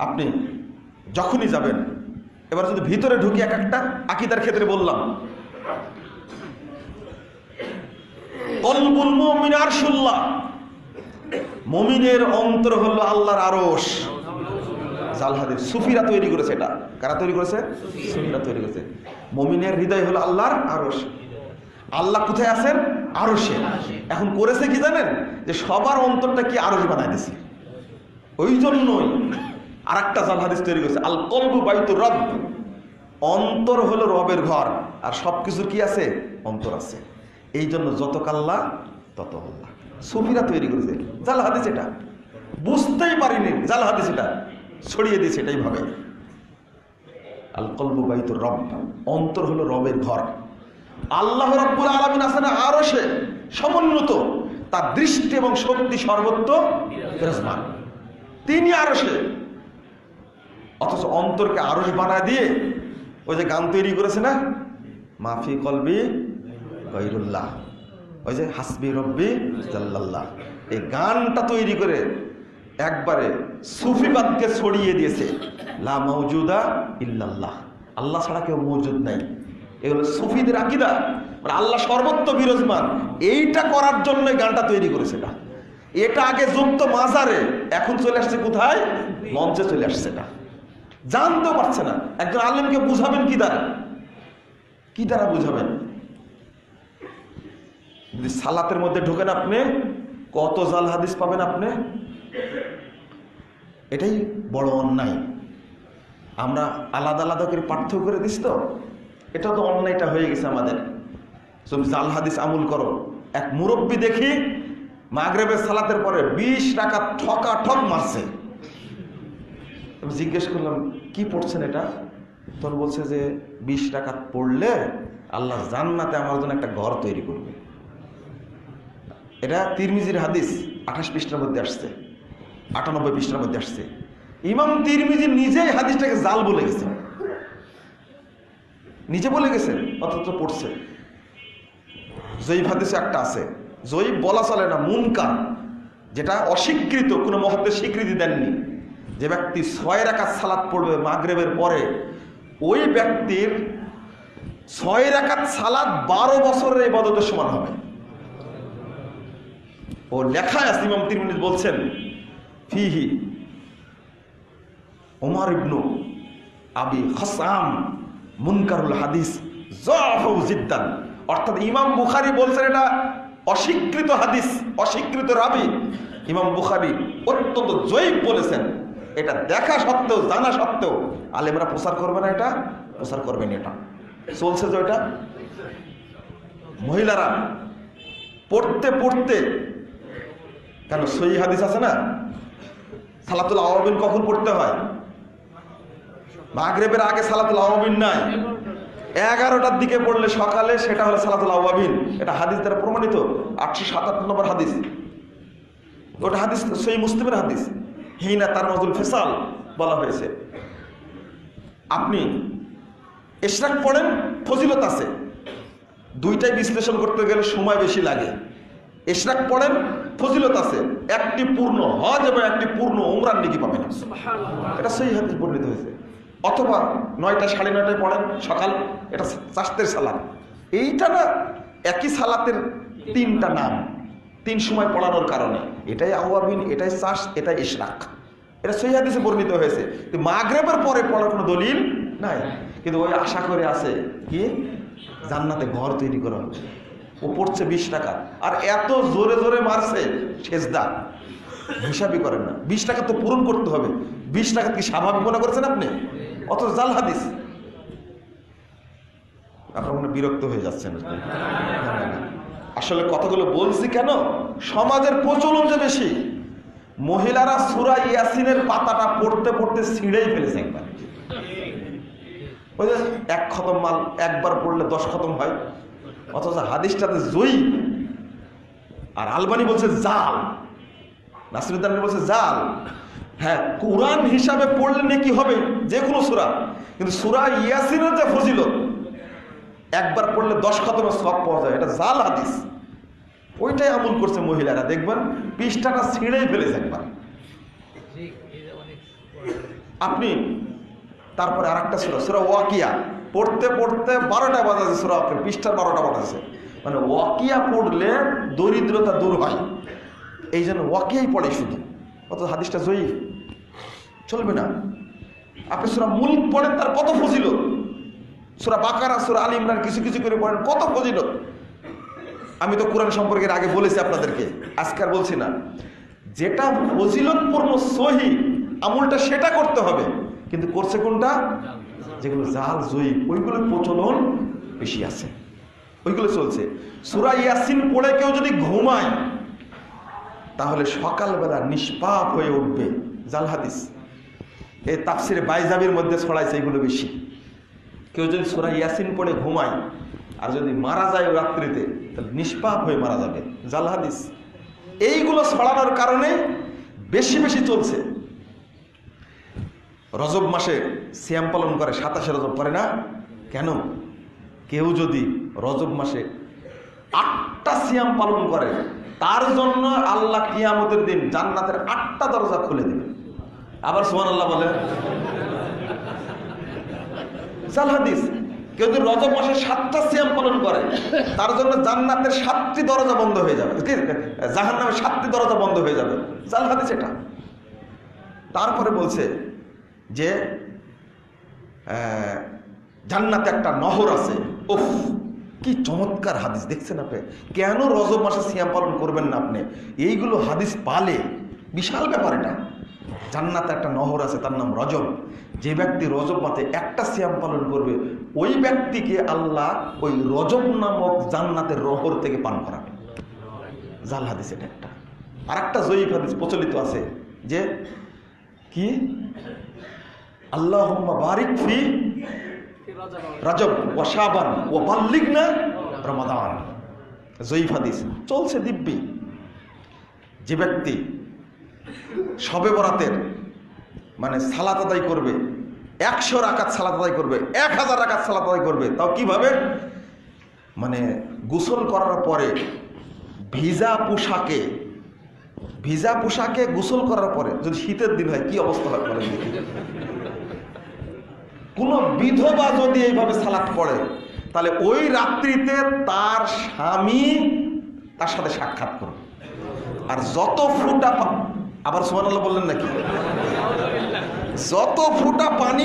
আপনি যখনই যাবেন, এবার যদি ভিতরে ঢুকি এক একটা আকীদার ক্ষেত্রে বললাম, কলবুল মুমিন আরশুল্লাহ, মুমিনের অন্তর হলো আল্লাহর আরশ। জাল হাদিস সুফিরা তৈরি করেছে। এটা কারা তৈরি করেছে? সুফিরা তৈরি করেছে। মুমিনের হৃদয় হলো আল্লাহর আরশ। আল্লাহ কোথায় আছেন? আরশে। এখন করেছে কি জানেন, যে সবার অন্তরটা কি আরশ বানায় দিছে। ওই জন্যই আর একটা জাল হাদিস তৈরি করেছে, আল কলবু বাইতুর রব, অন্তর হলো রবের ঘর, আর সবকিছুর কি আছে? অন্তর আছে। এই জন্য যত কাল্লা তত আল্লাহ। সুফিরা তৈরি করেছে জাল হাদিস। এটা বুঝতেই পারিনি জাল হাদিস, এটা ছড়িয়ে দিয়েছে এটাই ভাবে। আল কলবু বাইতুর রব, অন্তর হলো রবের ঘর। আল্লাহ রাব্বুল আলামিন আছেন আরশে সমুন্নত, তার দৃষ্টি এবং শক্তি সর্বত্র বিরাজমান, তিনি আরশে। অথচ অন্তরকে আরশ বানায় দিয়ে ওই যে গান তৈরি করেছে না, মাফি কলবি গায়রুল্লাহ, ওই যে হাসবি রব্বি জাল্লাল্লাহ, এই গানটা তৈরি করে একবারে সুফিবাদকে ছড়িয়ে দিয়েছে। লা মাওজুদা ইল্লাল্লাহ, আল্লাহ ছাড়া কেউ মওজুদ নাই। এগুলো সুফিদের আকীদা, মানে আল্লাহ সর্বত্র বিরাজমান। এইটা করার জন্য গানটা তৈরি করেছে। এটা আগে যুক্ত মাজারে, এখন চলে আসছে কোথায়? মঞ্চে চলে আসছে। এটা জানতেও পারছে না। একজন আলেমকে বুঝাবেন কি দ্বারা? কি দ্বারা বুঝাবেন? যদি সালাতের মধ্যে ঢোকেন আপনি, কত জাল হাদিস পাবেন আপনি। এটাই বড় অন্যায়। আমরা আলাদা আলাদা করে পার্থক্য করে দিস, তো এটা তো অন্যায়টা হয়ে গেছে আমাদের। তুমি জাল হাদিস আমল করো। এক মুরব্বী দেখি মাগরিবের সালাতের পরে 20 রাকাত ঠকা ঠক মারছে। আমি জিজ্ঞেস করলাম কি পড়ছেন এটা? তখন বলছে যে 20 রাকাত পড়লে আল্লাহ জান্নাতে আমার জন্য একটা ঘর তৈরি করবে। এটা তিরমিজির হাদিস, 28 পৃষ্ঠার মধ্যে আসছে, 98 পৃষ্ঠার মধ্যে আসছে। ইমাম তিরমিজি নিজেই হাদিসটাকে জাল বলে গেছে, নিজে বলে গেছে, অথচ পড়ছে। জয়ীফ হাদিসে একটা আছে, জয়ীফ বলা চলে না, মুনকার, যেটা অস্বীকৃত, কোনো মুহাদ্দিস স্বীকৃতি দেননি। যে ব্যক্তি 6 রাকাত সালাত পড়বে মাগরিবের পরে, ওই ব্যক্তির 6 রাকাত সালাত 12 বছরের ইবাদতের সমান হবে। ও লেখায় আছে, ইমাম তিরমিজি বলছেন ফিহি ওমর ইবনু আবি খাসাম মুনকারুল হাদিস যাফু জিদ্দান। অর্থাৎ ইমাম বুখারী বলছেন এটা অস্বীকৃত হাদিস, অস্বীকৃত রাবি। ইমাম বুখারী অত্যন্ত জয়ীফ বলেছেন। এটা দেখা সত্ত্বেও, জানা সত্ত্বেও আলেমরা প্রচার করবে না, এটা প্রচার করবেন। এটা চলছে যে এটা মহিলারা পড়তে পড়তে, কেন সহিহ হাদিস আছে না, সালাতুল আওয়াবিন কখন পড়তে হয়? মাগরিবের আগে সালাতুল আওয়াবিন নাই, 11টার দিকে পড়লে সকালে, সেটা হলো সালাতুল আওয়াবিন। এটা হাদিস দ্বারা প্রমাণিত, 857 নম্বর হাদিস। ওটা হাদিস সহিহ মুসলিমের হাদিস, হিনা তার মাজুল ফেসাল বলা হয়েছে। আপনি ইশরাক পড়েন, ফজিলত আছে, দুইটাই বিশ্লেষণ করতে গেলে সময় বেশি লাগে। ইশরাক পড়েন, ফজিলত আছে, একটি পূর্ণ হজ এবং একটি পূর্ণ উমরার নেকি পাবেন, এটা সহিহ হাদিস বর্ণিত হয়েছে। অথবা 9টা 9:30টায় পড়েন সকাল, এটা চাষতের সালাত। এইটা না, একই সালাতের 3টা নাম, 3 সময় পড়ানোর কারণে। এটাই আওয়াবিন, এটাই চাষ, এটাই ইশরাক। এটা সহিহ হাদিসে বর্ণিত হয়েছে। মাগরিবের পরে পড়ার কোনো দলিল নাই, কিন্তু ওই আশা করে আছে কি জান্নাতে ঘর তৈরি করা হবে। ও পড়ছে 20 টাকা, আর এত জোরে জোরে মারছে সেজদা, হিসাবই করেন না। 20 টাকা তো পূরণ করতে হবে। 20 টাকা কি স্বাভাবিক মনে করেছেন আপনি? অত জাল হাদিস। আপনার মনে বিরক্ত হয়ে যাচ্ছেন। আসলে কথাগুলো বলছি কেন, সমাজের প্রচলন যে বেশি। মহিলারা সূরা ইয়াসিনের পাতাটা পড়তে পড়তে ছিঁড়েই ফেলেছে একবার। ওই যে 1 খতম মাল একবার পড়লে 10 খতম হয়, অথচ হাদিসটাতে জয়ী। আর আলবানি বলছে জাল, নাসিরুদ্দিন বলছে জাল। হ্যাঁ, কোরআন হিসাবে পড়লে নাকি হবে যে কোনো সূরা, কিন্তু সূরা ইয়াসিনের যে ফজিলত, একবার পড়লে 10 খতমের সওয়াব পাওয়া যায়, এটা জাল হাদিস। ওইটাই আমল করছে মহিলারা, দেখবেন পৃষ্ঠাটা ছিঁড়েই ফেলেছে একবার। আপনি তারপরে আরেকটা সূরা, সূরা ওয়াকিয়া পড়তে পড়তে 12টা বাজাছে, সূরা পৃষ্ঠার 12টা বাজাছে। মানে ওয়াকিয়া পড়লে দরিদ্রতা দূর হয়, এই জন্য ওয়াকিয়াই পড়ে শুধু। অত হাদিসটা জয়ীফ, চলবে না। আপনি সূরা মুলক পড়েন, তার কত ফজিলত। সূরা বাকারা, সূরা আল ইমরান কিছু কিছু করে পড়েন, কত ফজিলত। আমি তো কোরআন সম্পর্কে আগে বলেছি আপনাদেরকে, আজকে আর বলছি না। যেটা ফজিলতপূর্ণ সহি আমলটা সেটা করতে হবে, কিন্তু করছে কোনটা? যেগুলো জাল জয়ীফ, ওইগুলোর প্রচলন বেশি আছে, ওইগুলো চলছে। সূরা ইয়াসিন পড়ে কেউ যদি ঘুমায় তাহলে সকালবেলা নিষ্পাপ হয়ে উঠবে, জাল হাদিস। এই তাফসিরে বাইজাবির মধ্যে ছড়াইছে এগুলো বেশি। কেউ যদি সূরা ইয়াসিন পড়ে ঘুমায় আর যদি মারা যায় রাত্রিতে, তাহলে নিষ্পাপ হয়ে মারা যাবে, জাল হাদিস। এইগুলো ছড়ানোর কারণে বেশি বেশি চলছে। রজব মাসে সিয়াম পালন করে, 27 রজব করে না কেন? কেউ যদি রজব মাসে 8টা সিয়াম পালন করে, তার জন্য আল্লাহ কিয়ামতের দিন জান্নাতের 8টা দরজা খুলে দেবে। আবার সুবহানাল্লাহ বলে, জাল হাদিস। কেউ যদি রজব মাসে 7টা সিয়াম পালন করে, তার জন্য জান্নাতের 7টি দরজা বন্ধ হয়ে যাবে, জাহান্নামের 7টি দরজা বন্ধ হয়ে যাবে, জাল হাদিস এটা। তারপরে বলছে যে জান্নাতে একটা নহর আছে। উফ, কি চমৎকার হাদিস দেখছেন আপনি। কেন রজব মাসে সিয়াম পালন করবেন না আপনি? এইগুলো হাদিস পালে বিশাল ব্যাপার এটা। জান্নাতে একটা নহর আছে, তার নাম রজব। যে ব্যক্তি রজব মাসে একটা সিয়াম পালন করবে, ওই ব্যক্তিকে আল্লাহ ওই রজব নামক জান্নাতের নহর থেকে পান করাবে, জাল হাদিস এটা একটা। আর একটা জয়ীফ হাদিস প্রচলিত আছে যে কি, আল্লাহুম্মা বারিক ফি রজব ওয়া শাবান ওয়া বাল্লিগনা রমাদান। জয়ীফ হাদিস চলছে দিব্যি। যে ব্যক্তি শবে বরাতের মানে সালাত আদায় করবে, 100 রাকাত সালাত আদায় করবে, 1000 রাকাত সালাত আদায় করবে, তাও কিভাবে? মানে গোসল করার পরে ভিজা পোশাকে গোসল করার পরে, যদি শীতের দিন হয় কি অবস্থা হয় বলেন দেখি। কোন বিধবা যদি এইভাবে সালাত পড়ে, তাহলে ওই রাত্রিতে তার স্বামী তার সাথে সাক্ষাৎ করবে। আর যত ফুটা, আবার সুবহানাল্লাহ বললেন নাকি, যত ফুটা পানি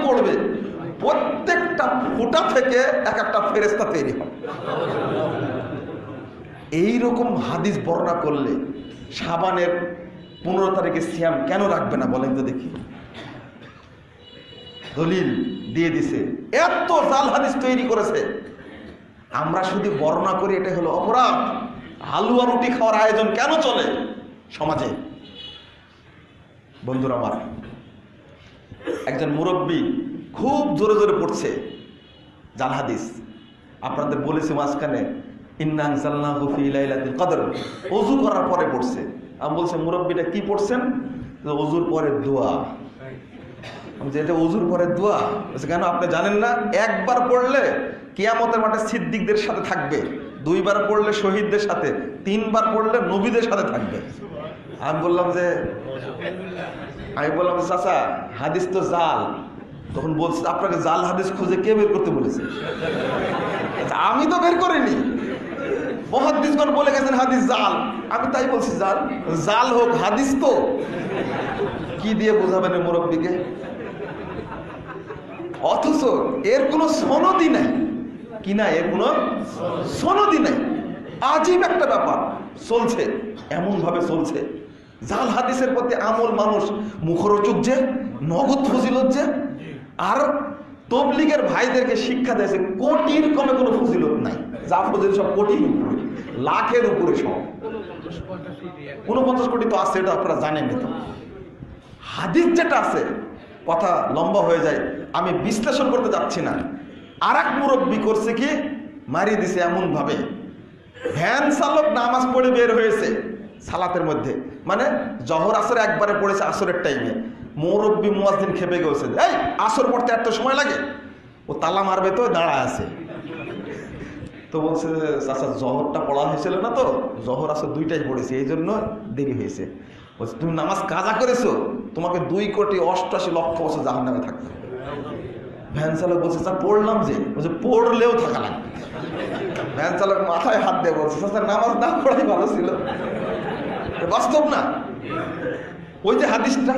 পড়বে, প্রত্যেকটা ফুটা থেকে এক একটা ফেরেশতা তৈরি হয়। এইরকম হাদিস বর্ণনা করলে শাবানের 15 তারিখে সিয়াম কেন রাখবে না বলেন তো দেখি। দলিল দিয়ে দিছে, এত জাল হাদিস তৈরি করেছে। আমরা শুধু বর্ণনা করি, এটা হলো অপরাধ। হালুয়া রুটি খাওয়ার আয়োজন কেন চলে সমাজে? বন্ধুরা আমার, একজন মুরব্বী খুব জোরে জোরে পড়ছে জাল হাদিস। আপনাদের বলেছি মাঝখানে, ইন্না আনজালনাহু ফি লাইলাতুল কদর, ওযু করার পরে পড়ছে। আমি বলছি, মুরব্বীটা কি পড়ছেন? ওযুর পরে দোয়া। আমি যে এটা ওযুর পরে দোয়া, কেন আপনি জানেন না? একবার পড়লে কিয়ামতের মাঠে সিদ্দিকদের সাথে থাকবে, 2 বার পড়লে শহীদদের সাথে, 3 বার পড়লে নবীদের সাথে থাকবে। আমি বললাম যে চাচা হাদিস তো জাল। তখন বলছে, আপনাকে জাল হাদিস খুঁজে কে বের করতে বলেছে? আমি তো বের করিনি, মুহাদ্দিসগণ বলে গেছেন হাদিস জাল, আমি তাই বলছি জাল। জাল হোক, হাদিস তো। কি দিয়ে বোঝাবেন মুরব্বীকে? অথচ এর কোনো সনদই নাই, কি না, এর কোনো সনদই নাই। আজীব একটা ব্যাপার চলছে, এমন ভাবে চলছে। জাল হাদিসের প্রতি আমল মানুষ মুখরোচক যে, নগদ ফজিলত যে। আর তবলিগের ভাইদেরকে শিক্ষা দিয়েছে কোটির কমে কোনো ফজিলত নাই, যা ফজিলত সব কোটির উপরে, লাখের উপরে সব। 49 কোটি তো আছে, এটা আপনারা জানেন তো। হাদিস যেটা আছে, কথা লম্বা হয়ে যায়, আমি বিশ্লেষণ করতে যাচ্ছি না। আর এক মুরব্বী করছে কি, মারিয়ে দিছে এমন ভাবে। ভ্যান চালক নামাজ পড়ে বের হয়েছে সালাতের মধ্যে, মানে জহর আসর একবারে পড়েছে আসরের টাইমে। মুরব্বী মুয়াজ্জিন খেপে গেছে, এই আসর পড়তে এত সময় লাগে? ও তালা মারবে তো দাঁড়ায় আছে। তো বলছে, চাচা জহরটা পড়া হয়েছিল না তো, জহর আসর 2টাই পড়েছে, এই জন্য দেরি হয়েছে। বলছে তুমি নামাজ কাজা করেছো, তোমাকে 2,88,00,000 বছর জাহান্নামে থাকতে হবে। ভ্যান চালক বলছে স্যার পড়লাম যে, বলছে পড়লেও থাকা লাগবে। ভ্যান চালক মাথায় হাত দিয়ে বলছে স্যার নামাজ না পড়াই ভালো ছিল। বাস্তব না? ওই যে হাদিসটা,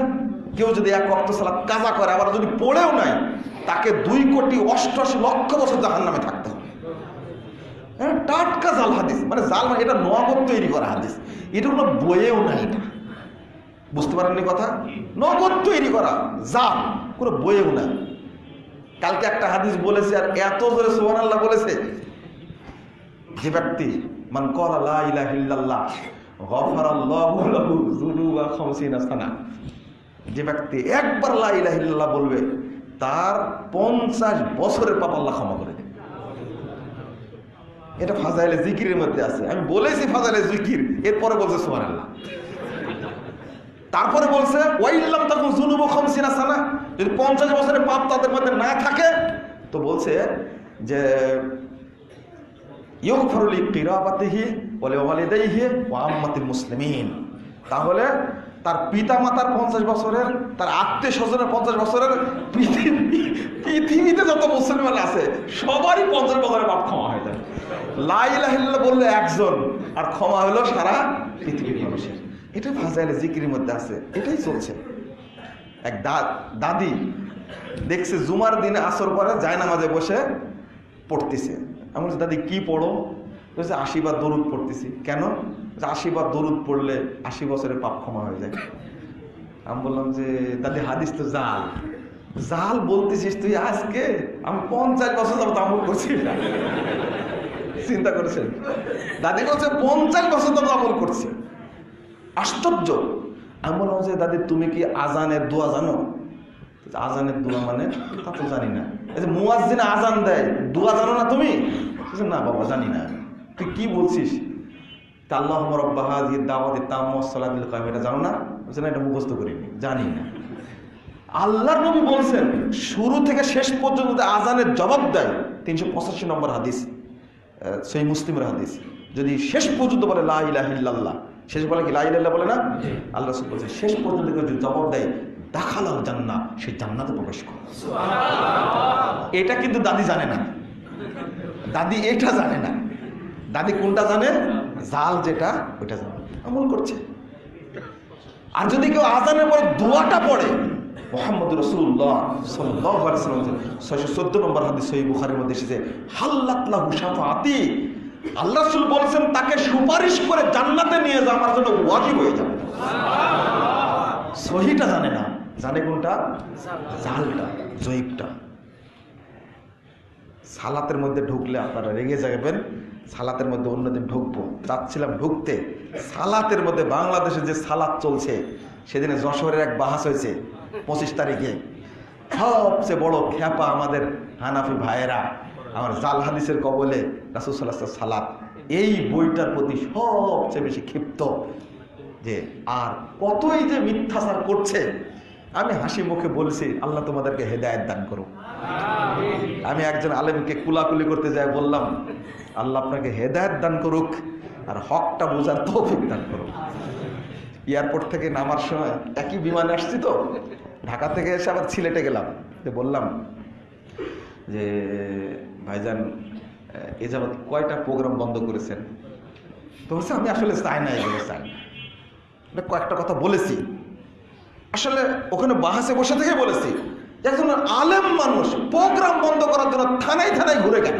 কেউ যদি 1 ওয়াক্ত সালাত কাজা করে আবার যদি পড়েও নাই, তাকে 2,88,00,000 বছর জাহান্নামে থাকতে হবে। হ্যাঁ, টাটকা জাল হাদিস, মানে জাল মানে এটা নগদ তৈরি করা হাদিস, এটা কোনো বইয়েও নাই। এটা বুঝতে পারেননি কথা? নগদ তৈরি করা জাল, কোনো বইয়েও নাই। কালকে একটা হাদিস বলেছে আর এত জোরে সুবহানাল্লাহ বলেছে, যে ব্যক্তি মান ক্বালা লা ইলাহা ইল্লাল্লাহ গফারাল্লাহু লাহু যুনুবা 50 সানা, যে ব্যক্তি একবার লা ইলাহা ইল্লাল্লাহ বলবে তার 50 বছরের পাপ আল্লাহ ক্ষমা করে দেবে। এটা ফাজাইলে জিকিরের মধ্যে আছে। আমি বলেছি ফাজাইলে জিকির, এরপরে বলছে সুবহানাল্লাহ। তারপরে বলছে ওয়াইল্লাম তাকুন যুনুবু 50 সানা, যদি 50 বছরের পাপ তাদের মধ্যে না থাকে তো বলছে যে ইউগফারু লিকিরাবাতিহি ওয়া লিওয়ালিদাইহি ওয়া আম্মাতিল মুসলিমিন, তাহলে তার পিতা মাতার 50 বছরের, তার আত্মীয় স্বজনের 50 বছরের, পৃথিবীতে যত মুসলমান আছে সবারই 50 বছরের পাপ ক্ষমা হয়ে যায়। লা ইলাহা ইল্লাল্লাহ বললে একজন, আর ক্ষমা হলো সারা পৃথিবীর মানুষের। এটা ফাজাইলে জিকিরের মধ্যে আছে, এটাই চলছে। এক দাদি দেখছে জুমার দিনে আসর পরে জায়নামাজে বসে পড়তেছে। আমি বলছি দাদি কি পড়ো? বলছে 80 বার দরুদ পড়তেছি। কেন? 80 বার দরুদ পড়লে 80 বছরের পাপ ক্ষমা হয়ে যায়। আমি বললাম যে দাদি হাদিস তো জাল। জাল বলতেছিস তুই আজকে? আমি 50 বছর যাবত আমল করছি। চিন্তা করেছেন? দাদি বলছে 50 বছর যাবত আমল করছি। আশ্চর্য। আমি বললাম যে দাদি তুমি কি আজানের দোয়া জানো? আজানের দোয়া মানে? তা তো জানি না। এই যে মুয়াজ্জিন আজান দেয়, দোয়া জানো না তুমি? না বাবা জানি না। তুই কি বলছিস? আল্লাহুম্মা রাব্বা হাযিহি দাওয়াতি তাম্মা ওয়াস সালাতিল কায়েমা, এটা জানো না? বলছে না, এটা মুখস্থ করিনি, জানি না। আল্লাহর নবী বলছেন শুরু থেকে শেষ পর্যন্ত আজানের জবাব দেয়। 385 নম্বর হাদিস, সহিহ মুসলিমের হাদিস। যদি শেষ পর্যন্ত বলে লা ইলাহা ইল্লাল্লাহ, শেষ বলে কি লা ইলাহা ইল্লাল্লাহ বলে না? আল্লাহ রাসূল বলছেন শেষ পর্যন্ত যদি জবাব দেয় দাখালাল জান্নাহ, সেই জান্নাতে প্রবেশ করে। সুবহানাল্লাহ। এটা কিন্তু দাদি জানে না। দাদি এটা জানে না। দাদি কোনটা জানে? জাল যেটা, ওইটা জানে, আমল করছে। আর যদি কেউ আজানের পরে দোয়াটা পড়ে, মুহাম্মদুর রাসূলুল্লাহ সাল্লাল্লাহু আলাইহি ওয়াসাল্লাম 614 নম্বর হাদিস সহিহ বুখারীর মধ্যে এসেছে, হাল্লাত লাহু শাফাআতি, আল্লাহ রাসূল বলেছেন তাকে সুপারিশ করে জান্নাতে নিয়ে যাওয়া আমার জন্য ওয়াজিব হয়ে যাবে। সুবহানাল্লাহ। সহিটা জানে না, জানে কোনটা? জালটা, জয়ীবটা। সালাতের মধ্যে ঢুকলে আপনারা রেগে যাবেন। সালাতের মধ্যে অন্যদিন ঢুকবো, যাচ্ছিলাম ঢুকতে, সালাতের মধ্যে বাংলাদেশে যে সালাত চলছে, সেদিনে যশোরের এক বাহাস হয়েছে 25 তারিখে। সবচেয়ে বড় খ্যাপা আমাদের হানাফি ভাইয়েরা আমার জাল হাদিসের কবলে রাসূল সাল্লাল্লাহু আলাইহি ওয়াসাল্লাম সালাত, এই বইটার প্রতি সবচেয়ে বেশি ক্ষিপ্ত। যে আর কতই যে মিথ্যাচার করছে। আমি হাসি মুখে বলছি আল্লাহ তোমাদেরকে হেদায়েত দান করুক। আমি একজন আলেমকে কুলাকুলি করতে যাই, বললাম আল্লাহ আপনাকে হেদায়েত দান করুক আর হকটা বোঝার তৌফিক দান করুক। এয়ারপোর্ট থেকে নামার সময় একই বিমানে আসছি তো, ঢাকা থেকে এসে আবার সিলেটে গেলাম, যে বললাম যে ভাইজান এ যাবৎ কয়টা প্রোগ্রাম বন্ধ করেছেন? তো বলছে আমি আসলে চাই না, এগুলো চাই না। কয়েকটা কথা বলেছি, আসলে ওখানে বাহাসে বসে থেকে বলেছি, একজন আলেম মানুষ প্রোগ্রাম বন্ধ করার জন্য থানায় থানায় ঘুরে গেল।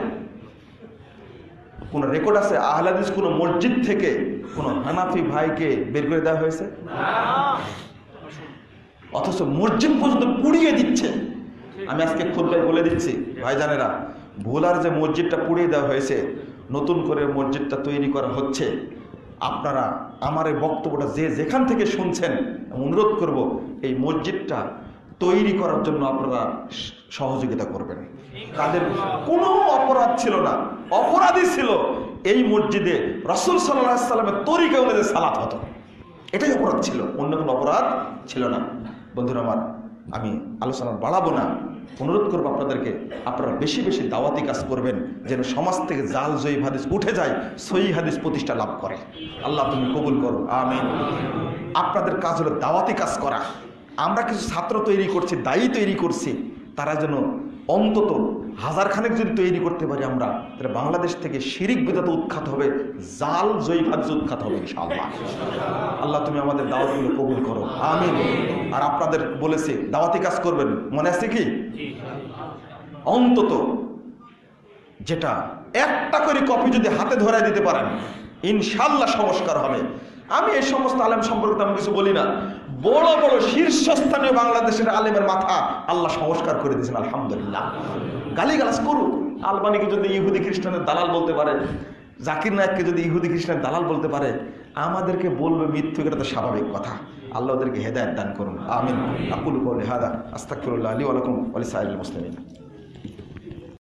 কোন রেকর্ড আছে আহলে হাদিস কোন মসজিদ থেকে কোন হানাফি ভাইকে বের করে দেওয়া হয়েছে? অথচ মসজিদ পর্যন্ত পুড়িয়ে দিচ্ছে। আমি আজকে খুতবায় বলে দিচ্ছি ভাইজানেরা, ভোলার যে মসজিদটা পুড়িয়ে দেওয়া হয়েছে, নতুন করে মসজিদটা তৈরি করা হচ্ছে। আপনারা আমার এই বক্তব্যটা যে যেখান থেকে শুনছেন, অনুরোধ করব এই মসজিদটা তৈরি করার জন্য আপনারা সহযোগিতা করবেন। তাদের কোনো অপরাধ ছিল না, অপরাধী ছিল এই মসজিদে রাসূল সাল্লাল্লাহু আলাইহি ওয়াসাল্লামের তরিকা অনুযায়ী সালাত হতো, এটাই অপরাধ ছিল, অন্য কোনো অপরাধ ছিল না। বন্ধুরা আমার, আমি আলোচনা বাড়াবো না, অনুরোধ করবো আপনাদেরকে, আপনারা বেশি বেশি দাওয়াতি কাজ করবেন, যেন সমাজ থেকে জাল জয়ী হাদিস উঠে যায়, সহি হাদিস প্রতিষ্ঠা লাভ করে। আল্লাহ তুমি কবুল করো, আমিন। আপনাদের কাজ হলো দাওয়াতি কাজ করা। আমরা কিছু ছাত্র তৈরি করছি, দায়ী তৈরি করছি, তারা যেন অন্তত 1000 খানেক যদি তৈরি করতে পারি আমরা, তাহলে বাংলাদেশ থেকে শিরিক বিদআত উৎখাত হবে, জাল জয়ী হাদিস উৎখাত হবে ইনশাআল্লাহ। আল্লাহ তুমি আমাদের দাওয়াতগুলো কবুল করো, আমিন। আর আপনাদের বলেছে দাওয়াতি কাজ করবেন, মনে আছে কি? অন্তত যেটা একটা করে কপি যদি হাতে ধরায় দিতে পারেন, ইনশাআল্লাহ সংস্কার হবে। আমি এই সমস্ত আলেম সম্পর্কে তেমন কিছু বলি না, বড় বড় শীর্ষস্থানীয় বাংলাদেশের আলেমের মাথা আল্লাহ সংস্কার করে দিয়েছেন, আলহামদুলিল্লাহ। গালিগালাজ করুক, আলবানিকে যদি ইহুদি খ্রিস্টানের দালাল বলতে পারে, জাকির নায়েককে যদি ইহুদি খ্রিস্টানের দালাল বলতে পারে, আমাদেরকে বলবে মিথ্যুক, এটা তো স্বাভাবিক কথা। আল্লাহ ওদেরকে হেদায়েত দান করুন, আমিন। আকুলু কওলি হাযা আস্তাগফিরুল্লাহ লি ওয়া লাকুম ওয়া লিসাইরিল মুসলিমিন।